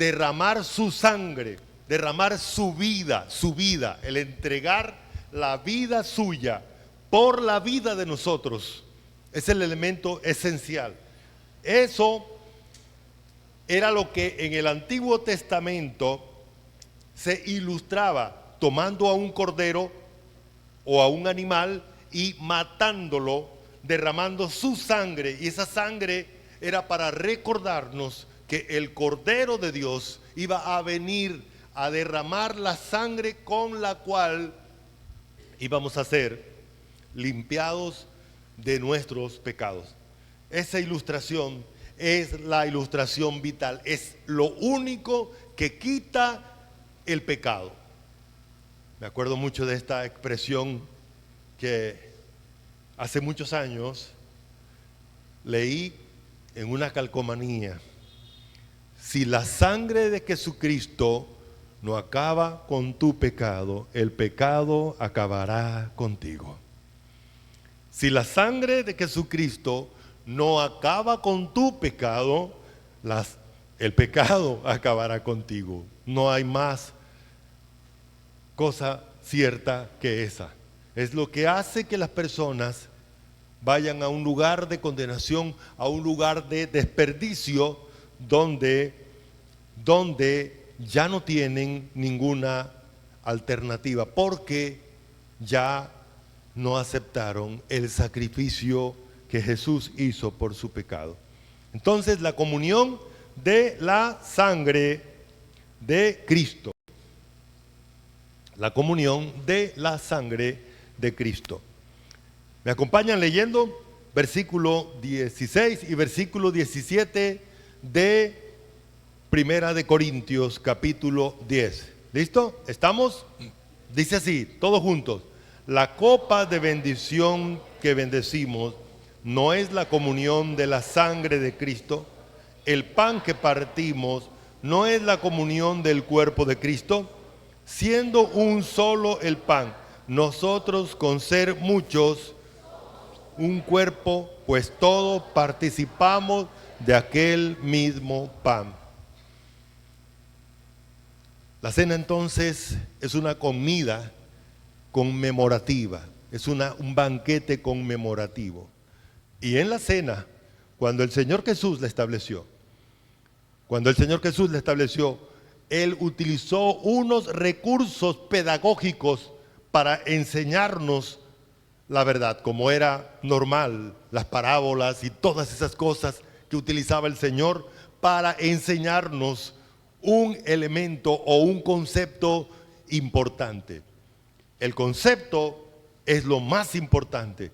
derramar su sangre, derramar su vida, el entregar la vida suya por la vida de nosotros. Es el elemento esencial. Eso era lo que en el Antiguo Testamento se ilustraba tomando a un cordero o a un animal y matándolo, derramando su sangre, y esa sangre era para recordarnos que el Cordero de Dios iba a venir a derramar la sangre con la cual íbamos a ser limpiados de nuestros pecados. Esa ilustración es la ilustración vital, es lo único que quita el pecado. Me acuerdo mucho de esta expresión que hace muchos años leí en una calcomanía: si la sangre de Jesucristo no acaba con tu pecado, el pecado acabará contigo. Si la sangre de Jesucristo no acaba con tu pecado, el pecado acabará contigo. No hay más cosa cierta que esa. Es lo que hace que las personas vayan a un lugar de condenación, a un lugar de desperdicio, donde ya no tienen ninguna alternativa, porque ya no aceptaron el sacrificio que Jesús hizo por su pecado. Entonces, la comunión de la sangre de Cristo. La comunión de la sangre de Cristo. ¿Me acompañan leyendo versículo 16 y versículo 17 de Primera de Corintios capítulo 10? ¿Listo? ¿Estamos? Dice así, todos juntos: la copa de bendición que bendecimos no es la comunión de la sangre de Cristo. El pan que partimos no es la comunión del cuerpo de Cristo. Siendo un solo el pan, nosotros con ser muchos, un cuerpo, pues todos participamos de aquel mismo pan. La cena entonces es una comida conmemorativa, es un banquete conmemorativo. Y en la cena, cuando el Señor Jesús la estableció, Él utilizó unos recursos pedagógicos para enseñarnos la verdad, como era normal, las parábolas y todas esas cosas que utilizaba el Señor para enseñarnos un elemento o un concepto importante. El concepto es lo más importante.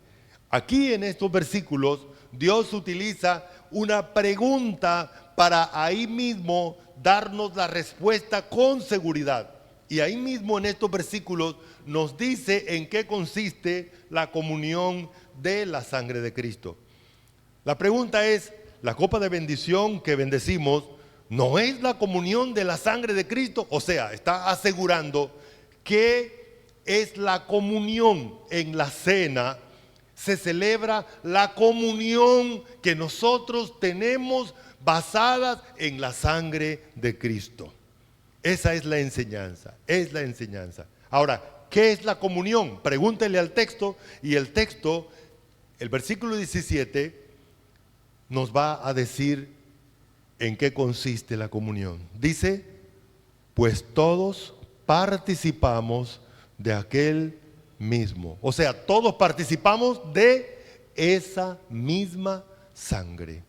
Aquí en estos versículos, Dios utiliza una pregunta para ahí mismo darnos la respuesta con seguridad. Y ahí mismo en estos versículos nos dice en qué consiste la comunión de la sangre de Cristo. La pregunta es: ¿la copa de bendición que bendecimos no es la comunión de la sangre de Cristo? O sea, está asegurando que es la comunión. En la cena se celebra la comunión que nosotros tenemos basada en la sangre de Cristo. Esa es la enseñanza, Ahora, ¿qué es la comunión? Pregúntele al texto, y el texto, el versículo 17, nos va a decir en qué consiste la comunión. Dice: pues todos participamos de aquel mismo. O sea, todos participamos de esa misma sangre.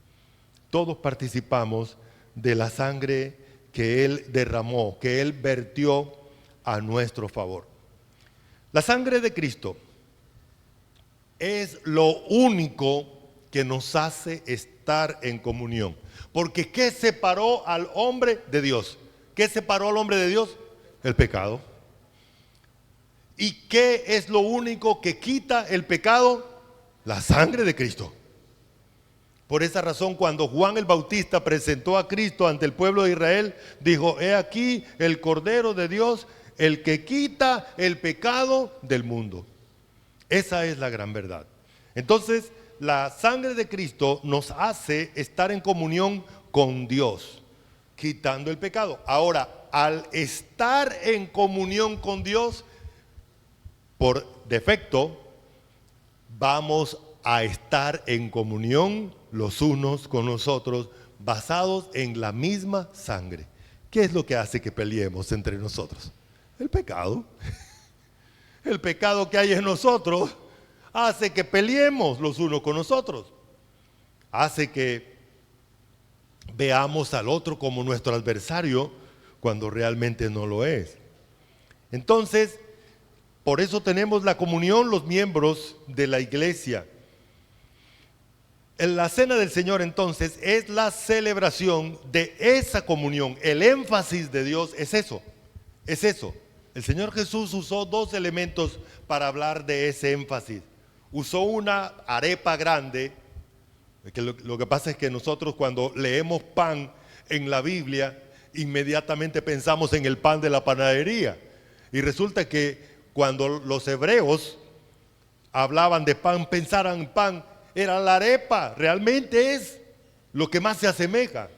Todos participamos de la sangre que Él derramó, que Él vertió a nuestro favor. La sangre de Cristo es lo único que nos hace estar en comunión. Porque ¿qué separó al hombre de Dios? ¿Qué separó al hombre de Dios? El pecado. ¿Y qué es lo único que quita el pecado? La sangre de Cristo. Por esa razón, cuando Juan el Bautista presentó a Cristo ante el pueblo de Israel, dijo: he aquí el Cordero de Dios, el que quita el pecado del mundo. Esa es la gran verdad. Entonces, la sangre de Cristo nos hace estar en comunión con Dios. quitando el pecado. Ahora, al estar en comunión con Dios, por defecto, vamos a estar en comunión los unos con los otros, basados en la misma sangre. ¿Qué es lo que hace que peleemos entre nosotros? El pecado. El pecado que hay en nosotros hace que peleemos los unos con los otros. Hace que veamos al otro como nuestro adversario cuando realmente no lo es. Entonces, por eso tenemos la comunión los miembros de la iglesia. En la cena del Señor, entonces, es la celebración de esa comunión. El énfasis de Dios es eso, es eso. El Señor Jesús usó dos elementos para hablar de ese énfasis. Usó una arepa grande, que lo que pasa es que nosotros cuando leemos pan en la Biblia, inmediatamente pensamos en el pan de la panadería. Y resulta que cuando los hebreos hablaban de pan, pensaran en pan, era la arepa, realmente es lo que más se asemeja.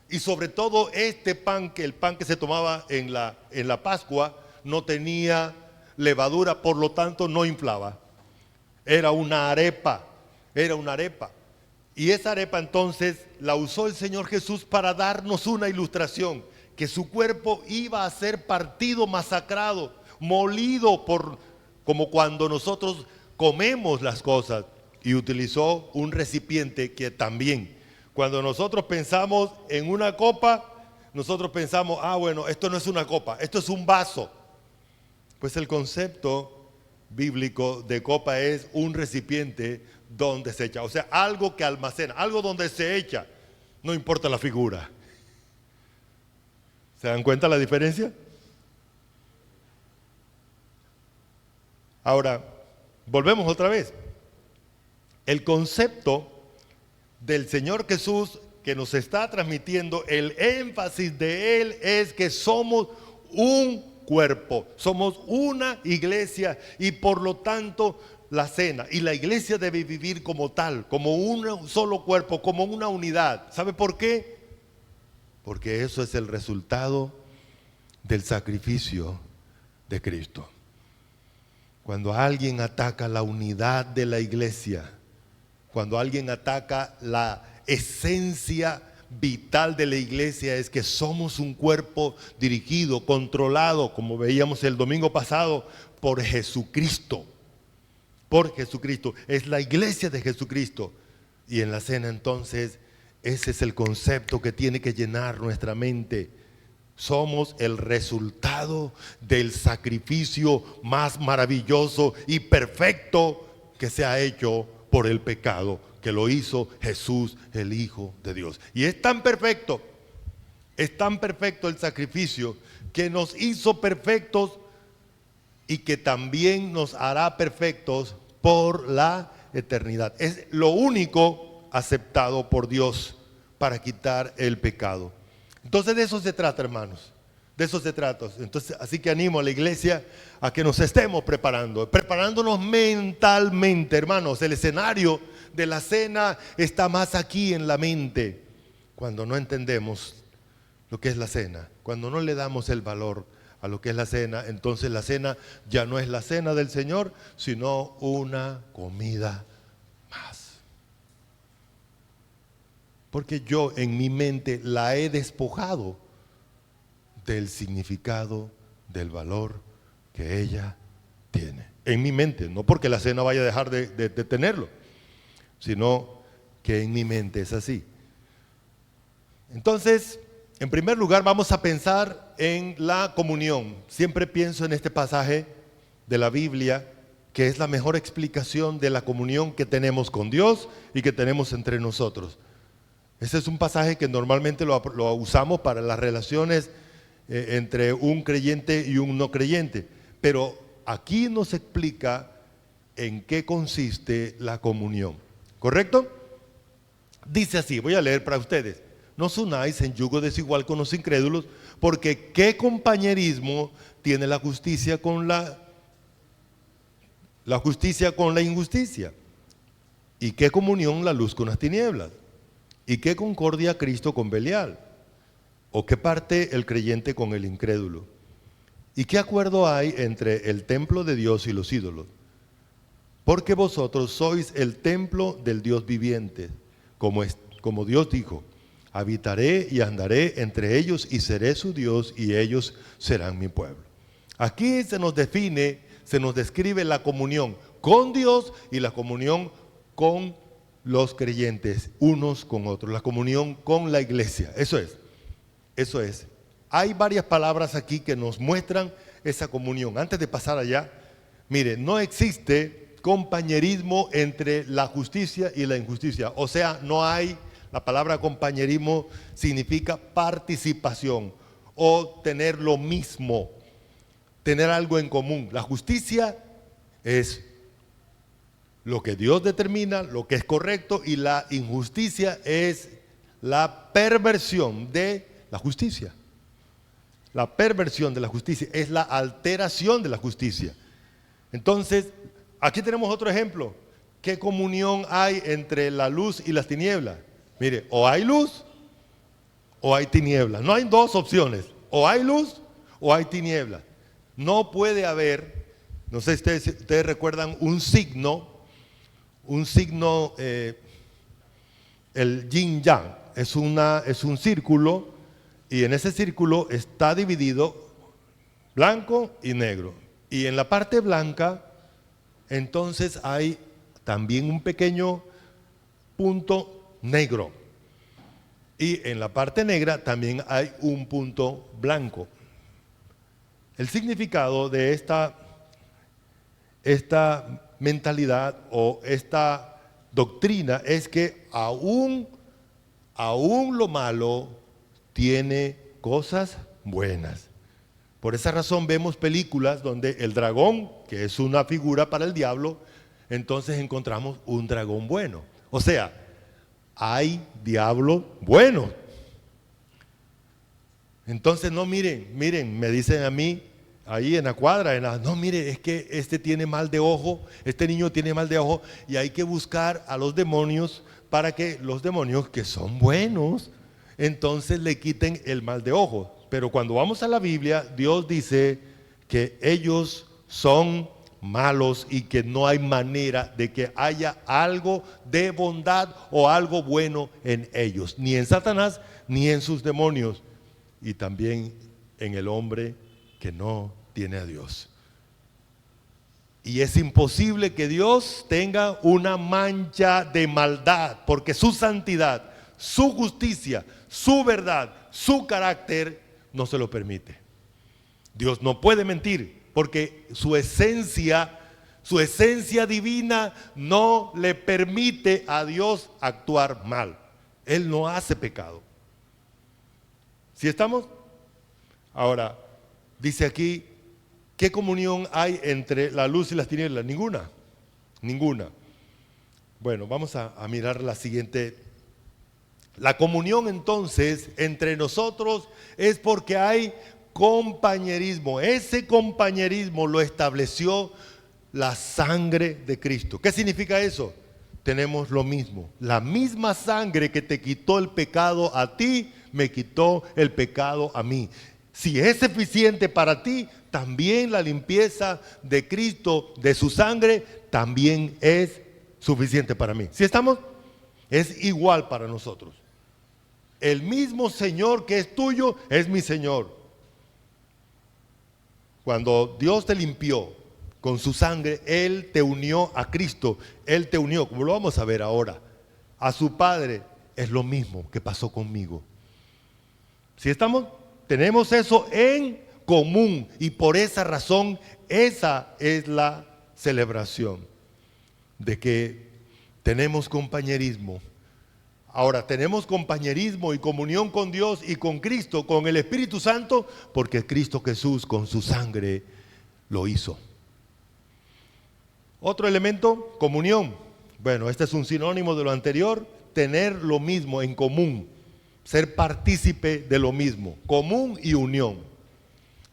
Y sobre todo este pan, que el pan que se tomaba en la Pascua, no tenía levadura, por lo tanto no inflaba. Era una arepa, era una arepa. Y esa arepa entonces la usó el Señor Jesús para darnos una ilustración, que su cuerpo iba a ser partido, masacrado, molido como cuando nosotros comemos las cosas. Y utilizó un recipiente que también, cuando nosotros pensamos en una copa, nosotros pensamos, bueno, esto no es una copa, esto es un vaso. Pues el concepto bíblico de copa es un recipiente donde se echa, o sea, algo que almacena, algo donde se echa, no importa la figura. ¿Se dan cuenta la diferencia? Ahora, volvemos otra vez. El concepto del Señor Jesús que nos está transmitiendo, el énfasis de Él es que somos un cuerpo, somos una iglesia y por lo tanto la cena y la iglesia debe vivir como tal, como un solo cuerpo, como una unidad. ¿Sabe por qué? Porque eso es el resultado del sacrificio de Cristo. Cuando alguien ataca la unidad de la iglesia, cuando alguien ataca la esencia vital de la iglesia, es que somos un cuerpo dirigido, controlado, como veíamos el domingo pasado, por Jesucristo. Por Jesucristo. Es la iglesia de Jesucristo. Y en la cena entonces, ese es el concepto que tiene que llenar nuestra mente. Somos el resultado del sacrificio más maravilloso y perfecto que se ha hecho por el pecado, que lo hizo Jesús, el Hijo de Dios. Y es tan perfecto el sacrificio, que nos hizo perfectos y que también nos hará perfectos por la eternidad. Es lo único aceptado por Dios para quitar el pecado. Entonces de eso se trata, hermanos. De eso se trata. Entonces, así que animo a la iglesia a que nos estemos preparándonos mentalmente, hermanos. El escenario de la cena está más aquí en la mente. Cuando no entendemos lo que es la cena, cuando no le damos el valor a lo que es la cena, entonces la cena ya no es la cena del Señor, sino una comida más. Porque yo en mi mente la he despojado del significado, del valor que ella tiene. En mi mente, no porque la cena vaya a dejar de tenerlo, sino que en mi mente es así. Entonces, en primer lugar vamos a pensar en la comunión. Siempre pienso en este pasaje de la Biblia, que es la mejor explicación de la comunión que tenemos con Dios y que tenemos entre nosotros. Ese es un pasaje que normalmente lo usamos para las relaciones entre un creyente y un no creyente, pero aquí nos explica en qué consiste la comunión, ¿correcto? Dice así, voy a leer para ustedes: no os unáis en yugo desigual con los incrédulos, porque qué compañerismo tiene la justicia con la justicia con la injusticia, y qué comunión la luz con las tinieblas, y qué concordia Cristo con Belial. ¿O qué parte el creyente con el incrédulo? ¿Y qué acuerdo hay entre el templo de Dios y los ídolos? Porque vosotros sois el templo del Dios viviente, como Dios dijo, habitaré y andaré entre ellos y seré su Dios y ellos serán mi pueblo. Aquí se nos define, se nos describe la comunión con Dios y la comunión con los creyentes, unos con otros, la comunión con la iglesia. Eso es. Hay varias palabras aquí que nos muestran esa comunión. Antes de pasar allá, mire, no existe compañerismo entre la justicia y la injusticia. O sea, no hay, la palabra compañerismo significa participación o tener lo mismo, tener algo en común. La justicia es lo que Dios determina, lo que es correcto, y la injusticia es la perversión de la justicia. La perversión de la justicia es la alteración de la justicia. Entonces, aquí tenemos otro ejemplo. ¿Qué comunión hay entre la luz y las tinieblas? Mire, o hay luz o hay tinieblas. No hay dos opciones. O hay luz o hay tinieblas. No puede haber, no sé si ustedes recuerdan un signo, el yin yang, es un círculo, y en ese círculo está dividido blanco y negro. Y en la parte blanca, entonces hay también un pequeño punto negro. Y en la parte negra también hay un punto blanco. El significado de esta mentalidad o esta doctrina es que aún lo malo tiene cosas buenas. Por esa razón vemos películas donde el dragón, que es una figura para el diablo, entonces encontramos un dragón bueno. O sea, hay diablos buenos. Entonces no, miren, me dicen a mí, ahí en la cuadra, no, mire, es que este tiene mal de ojo, este niño tiene mal de ojo, y hay que buscar a los demonios para que los demonios que son buenos, entonces le quiten el mal de ojo. Pero cuando vamos a la Biblia, Dios dice que ellos son malos y que no hay manera de que haya algo de bondad o algo bueno en ellos, ni en Satanás, ni en sus demonios, y también en el hombre que no tiene a Dios. Y es imposible que Dios tenga una mancha de maldad, porque su santidad, su justicia, su verdad, su carácter no se lo permite. Dios no puede mentir, porque su esencia divina no le permite a Dios actuar mal. Él no hace pecado. ¿Sí estamos? Ahora, dice aquí, ¿qué comunión hay entre la luz y las tinieblas? Ninguna. Bueno, vamos a mirar la siguiente. La comunión entonces entre nosotros es porque hay compañerismo. Ese compañerismo lo estableció la sangre de Cristo. ¿Qué significa eso? Tenemos lo mismo. La misma sangre que te quitó el pecado a ti, me quitó el pecado a mí. Si es eficiente para ti, también la limpieza de Cristo, de su sangre, también es suficiente para mí. ¿Sí estamos? Es igual para nosotros. El mismo Señor que es tuyo es mi Señor. Cuando Dios te limpió con su sangre, Él te unió a Cristo. Él te unió, como lo vamos a ver ahora, a su Padre. Es lo mismo que pasó conmigo. ¿Sí estamos? Tenemos eso en común, y por esa razón, esa es la celebración de que tenemos compañerismo. Ahora, tenemos compañerismo y comunión con Dios y con Cristo, con el Espíritu Santo, porque Cristo Jesús con su sangre lo hizo. Otro elemento, comunión. Bueno, este es un sinónimo de lo anterior, tener lo mismo en común, ser partícipe de lo mismo, común y unión.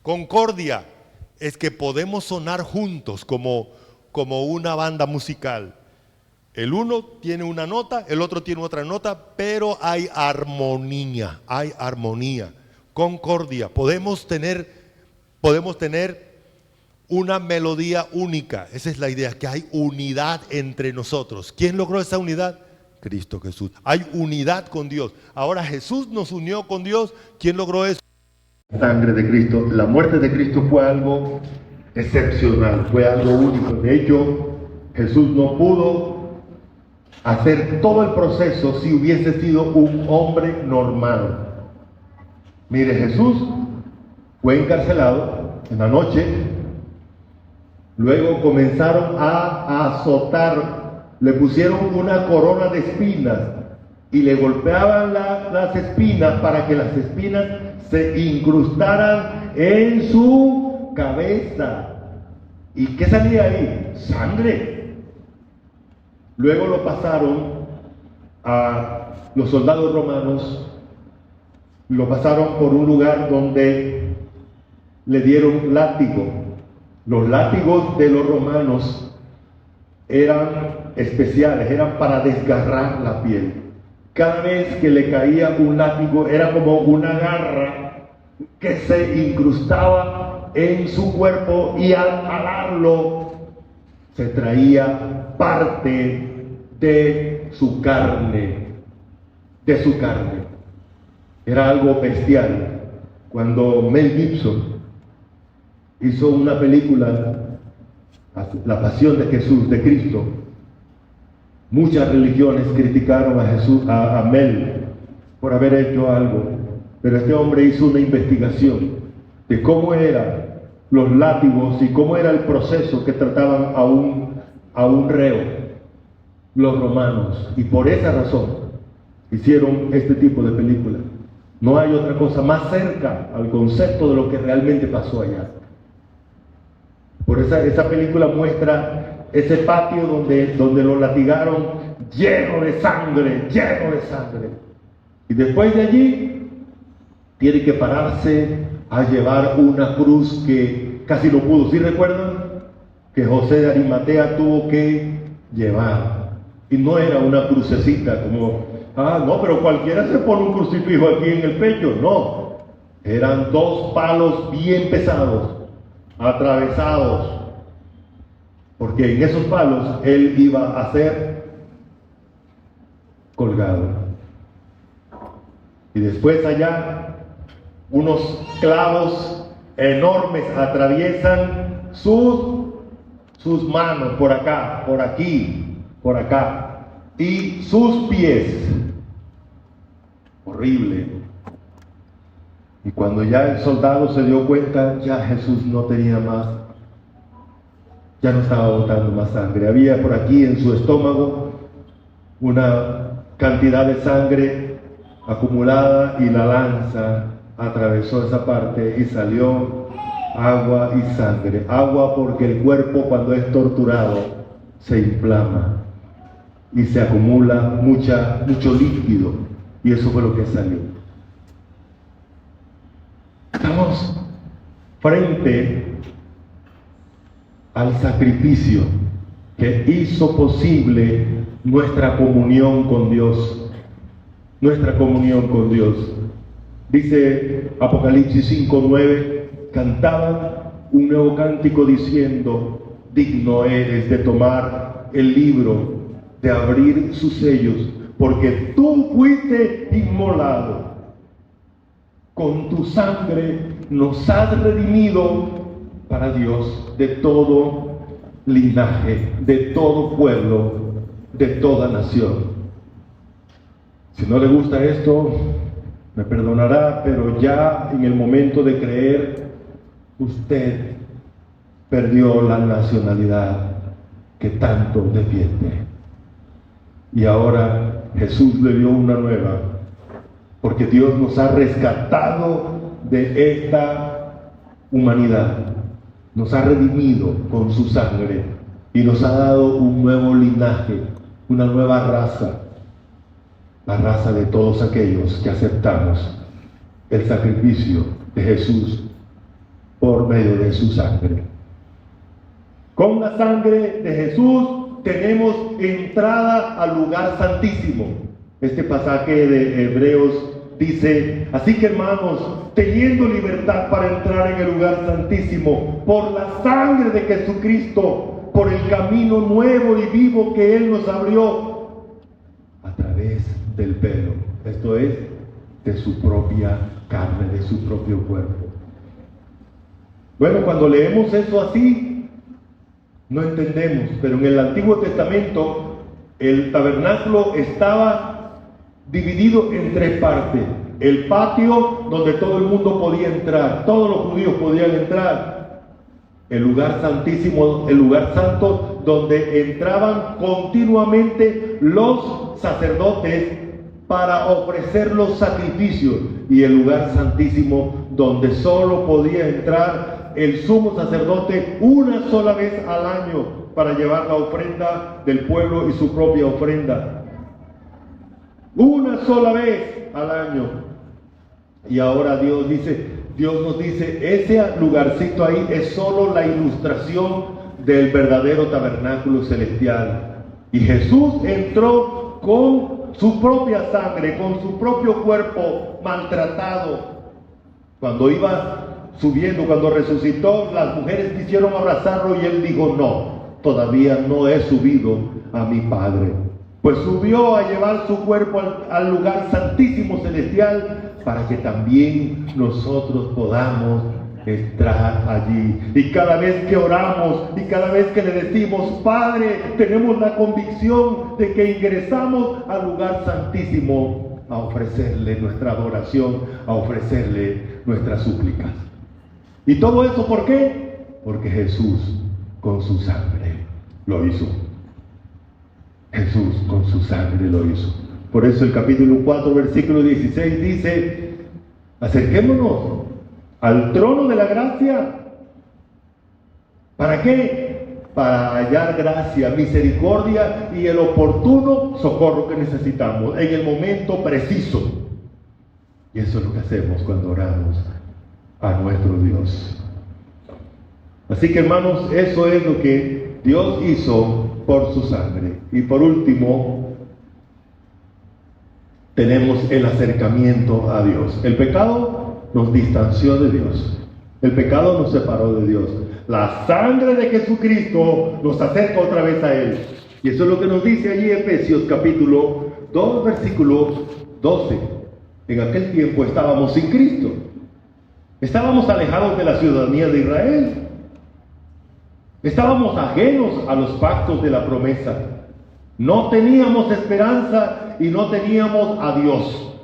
Concordia es que podemos sonar juntos como una banda musical. El uno tiene una nota, el otro tiene otra nota, pero hay armonía, concordia. Podemos tener una melodía única. Esa es la idea, que hay unidad entre nosotros. ¿Quién logró esa unidad? Cristo Jesús. Hay unidad con Dios. Ahora Jesús nos unió con Dios. ¿Quién logró eso? La sangre de Cristo. La muerte de Cristo fue algo excepcional, fue algo único. De hecho, Jesús no pudo hacer todo el proceso si hubiese sido un hombre normal. Mire, Jesús fue encarcelado en la noche. Luego comenzaron a azotar, le pusieron una corona de espinas y le golpeaban las espinas para que las espinas se incrustaran en su cabeza. ¿Y qué salía ahí? Sangre. Luego lo pasaron a los soldados romanos, lo pasaron por un lugar donde le dieron látigo. Los látigos de los romanos eran especiales, eran para desgarrar la piel. Cada vez que le caía un látigo era como una garra que se incrustaba en su cuerpo, y al jalarlo se traía parte de su carne, Era algo bestial. Cuando Mel Gibson hizo una película, La Pasión de Jesús, de Cristo, muchas religiones criticaron a Jesús, a Mel, por haber hecho algo, pero este hombre hizo una investigación de cómo eran los látigos y cómo era el proceso que trataban a un reo los romanos, y por esa razón hicieron este tipo de película. No hay otra cosa más cerca al concepto de lo que realmente pasó allá. Por esa película muestra ese patio donde lo latigaron, lleno de sangre. Y después de allí, tiene que pararse a llevar una cruz que casi no pudo. ¿Sí recuerdan? Que José de Arimatea tuvo que llevar. Y no era una crucecita como, no, pero cualquiera se pone un crucifijo aquí en el pecho. No, eran 2 palos bien pesados, atravesados, porque en esos palos él iba a ser colgado. Y después allá unos clavos enormes atraviesan sus manos, por acá, por aquí, por acá, y sus pies. Horrible. Y cuando ya el soldado se dio cuenta, ya Jesús no tenía más, ya no estaba botando más sangre. Había por aquí en su estómago una cantidad de sangre acumulada, y la lanza atravesó esa parte y salió agua y sangre. Agua porque el cuerpo, cuando es torturado, se inflama y se acumula mucho líquido, y eso fue lo que salió. Estamos frente al sacrificio que hizo posible nuestra comunión con Dios. Dice Apocalipsis 5:9, cantaban un nuevo cántico diciendo: digno eres de tomar el libro, de abrir sus sellos, porque tú fuiste inmolado. Con tu sangre nos has redimido para Dios de todo linaje, de todo pueblo, de toda nación. Si no le gusta esto, me perdonará, pero ya en el momento de creer, usted perdió la nacionalidad que tanto defiende. Y ahora Jesús le dio una nueva, porque Dios nos ha rescatado de esta humanidad, nos ha redimido con su sangre y nos ha dado un nuevo linaje, una nueva raza, la raza de todos aquellos que aceptamos el sacrificio de Jesús por medio de su sangre. Con la sangre de Jesús tenemos entrada al lugar santísimo. Este pasaje de Hebreos dice: así que, hermanos, teniendo libertad para entrar en el lugar santísimo por la sangre de Jesucristo, por el camino nuevo y vivo que Él nos abrió a través del velo, esto es, de su propia carne, de su propio cuerpo. Bueno, cuando leemos eso así, no entendemos, pero en el Antiguo Testamento el tabernáculo estaba dividido en tres partes: el patio donde todo el mundo podía entrar, todos los judíos podían entrar; el lugar santísimo, el lugar santo, donde entraban continuamente los sacerdotes para ofrecer los sacrificios; y el lugar santísimo, donde solo podía entrar el sumo sacerdote una sola vez al año para llevar la ofrenda del pueblo y su propia ofrenda. Una sola vez al año. Y ahora Dios nos dice, ese lugarcito ahí es solo la ilustración del verdadero tabernáculo celestial. Y Jesús entró con su propia sangre, con su propio cuerpo maltratado. Cuando iba subiendo, cuando resucitó, las mujeres quisieron abrazarlo y Él dijo: no, todavía no he subido a mi Padre. Pues subió a llevar su cuerpo al lugar santísimo celestial para que también nosotros podamos entrar allí. Y cada vez que oramos y cada vez que le decimos Padre, tenemos la convicción de que ingresamos al lugar santísimo a ofrecerle nuestra adoración, a ofrecerle nuestras súplicas. ¿Y todo eso por qué? Porque Jesús con su sangre lo hizo. Jesús con su sangre lo hizo. Por eso el capítulo 4, versículo 16 dice: acerquémonos al trono de la gracia. ¿Para qué? Para hallar gracia, misericordia y el oportuno socorro que necesitamos en el momento preciso. Y eso es lo que hacemos cuando oramos a nuestro Dios. Así que, hermanos, eso es lo que Dios hizo por su sangre. Y por último, tenemos el acercamiento a Dios. El pecado nos distanció de Dios. El pecado nos separó de Dios. La sangre de Jesucristo nos acerca otra vez a Él. Y eso es lo que nos dice allí Efesios capítulo 2, versículo 12. En aquel tiempo estábamos sin Cristo. Estábamos alejados de la ciudadanía de Israel. Estábamos ajenos a los pactos de la promesa. No teníamos esperanza y no teníamos a Dios.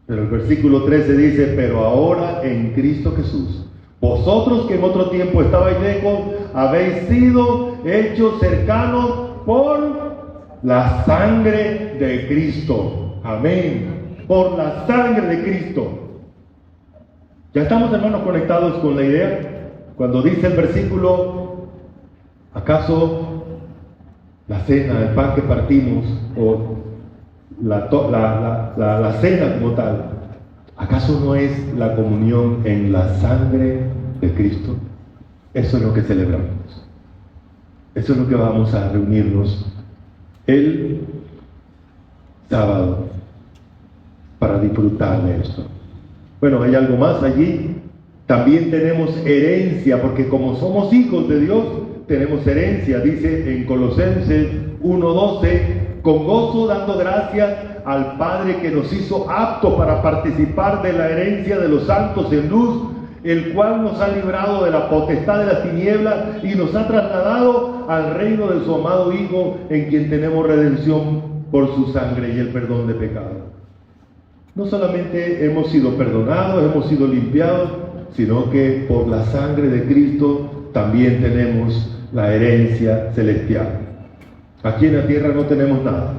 Pero el versículo 13 dice: pero ahora en Cristo Jesús, vosotros que en otro tiempo estabais lejos, habéis sido hechos cercanos por la sangre de Cristo. Amén. Por la sangre de Cristo. ¿Ya estamos, hermanos, conectados con la idea? Cuando dice el versículo: ¿acaso la cena, el pan que partimos, o la cena como tal, acaso no es la comunión en la sangre de Cristo? Eso es lo que celebramos. Eso es lo que vamos a reunirnos el sábado para disfrutar de esto. Bueno, hay algo más allí. También tenemos herencia, porque como somos hijos de Dios, tenemos herencia. Dice en Colosenses 1:12: con gozo dando gracias al Padre que nos hizo aptos para participar de la herencia de los santos en luz, el cual nos ha librado de la potestad de las tinieblas y nos ha trasladado al reino de su amado Hijo, en quien tenemos redención por su sangre y el perdón de pecados. No solamente hemos sido perdonados, hemos sido limpiados, sino que por la sangre de Cristo también tenemos la herencia celestial. Aquí en la tierra no tenemos nada.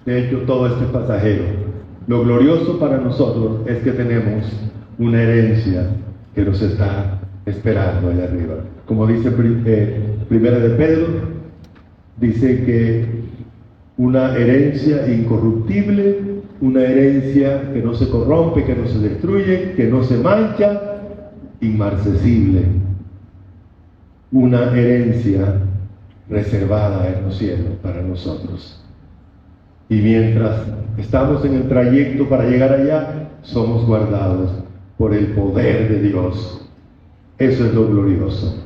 De hecho, todo esto es pasajero. Lo glorioso para nosotros es que tenemos una herencia que nos está esperando allá arriba. Como dice Primera de Pedro, dice que una herencia incorruptible, una herencia que no se corrompe, que no se destruye, que no se mancha, inmarcesible, una herencia reservada en los cielos para nosotros. Y mientras estamos en el trayecto para llegar allá, somos guardados por el poder de Dios. Eso es lo glorioso.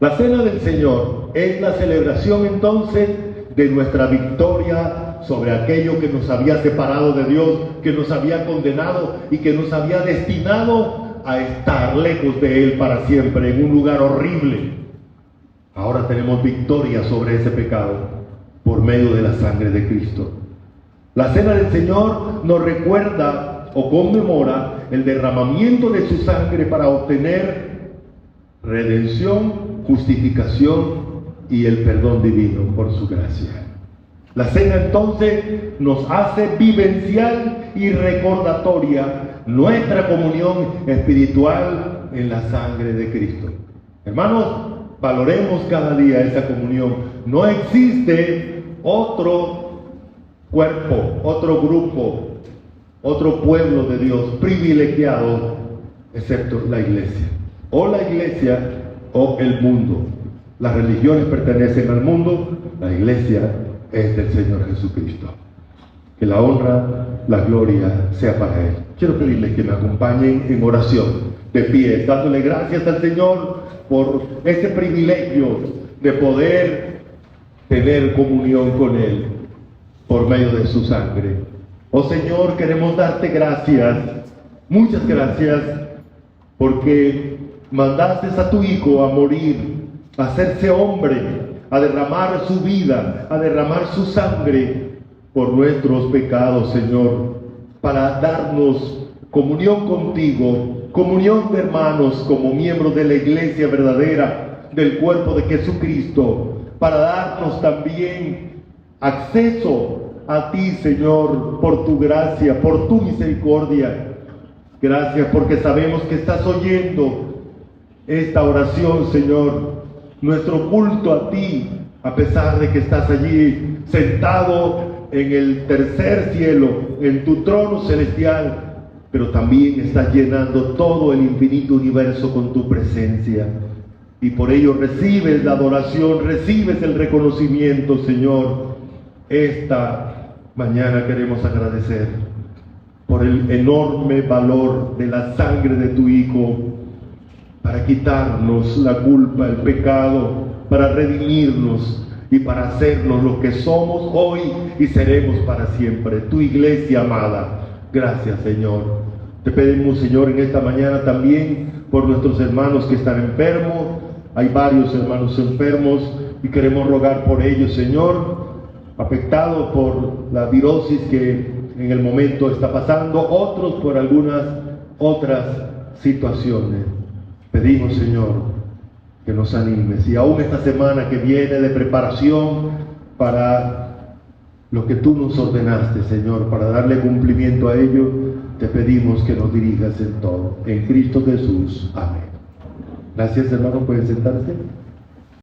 La Cena del Señor es la celebración entonces de nuestra victoria sobre aquello que nos había separado de Dios, que nos había condenado y que nos había destinado a estar lejos de Él para siempre, en un lugar horrible. Ahora tenemos victoria sobre ese pecado por medio de la sangre de Cristo. La Cena del Señor nos recuerda o conmemora el derramamiento de su sangre para obtener redención, justificación y el perdón divino por su gracia. La cena entonces nos hace vivencial y recordatoria nuestra comunión espiritual en la sangre de Cristo. Hermanos, valoremos cada día esa comunión. No existe otro cuerpo, otro grupo, otro pueblo de Dios privilegiado excepto la iglesia. O la iglesia o el mundo. Las religiones pertenecen al mundo, la iglesia es del Señor Jesucristo. Que la honra, la gloria sea para Él. Quiero pedirles que me acompañen en oración, de pie, dándole gracias al Señor por ese privilegio de poder tener comunión con Él por medio de su sangre. Oh Señor, queremos darte gracias, muchas gracias, porque mandaste a tu Hijo a morir, a hacerse hombre, a derramar su vida, a derramar su sangre por nuestros pecados, Señor, para darnos comunión contigo, comunión de hermanos como miembros de la iglesia verdadera, del cuerpo de Jesucristo, para darnos también acceso a ti, Señor, por tu gracia, por tu misericordia. Gracias porque sabemos que estás oyendo esta oración, Señor, nuestro culto a ti, a pesar de que estás allí sentado en el tercer cielo, en tu trono celestial, pero también estás llenando todo el infinito universo con tu presencia. Y por ello recibes la adoración, recibes el reconocimiento, Señor. Esta mañana queremos agradecer por el enorme valor de la sangre de tu Hijo, para quitarnos la culpa, el pecado, para redimirnos y para hacernos lo que somos hoy y seremos para siempre, tu iglesia amada. Gracias, Señor. Te pedimos, Señor, en esta mañana también por nuestros hermanos que están enfermos. Hay varios hermanos enfermos y queremos rogar por ellos, Señor, afectados por la virosis que en el momento está pasando, otros por algunas otras situaciones. Pedimos, Señor, que nos animes. Y aún esta semana que viene de preparación para lo que tú nos ordenaste, Señor, para darle cumplimiento a ello, te pedimos que nos dirijas en todo. En Cristo Jesús. Amén. Gracias, hermano. ¿Pueden sentarse?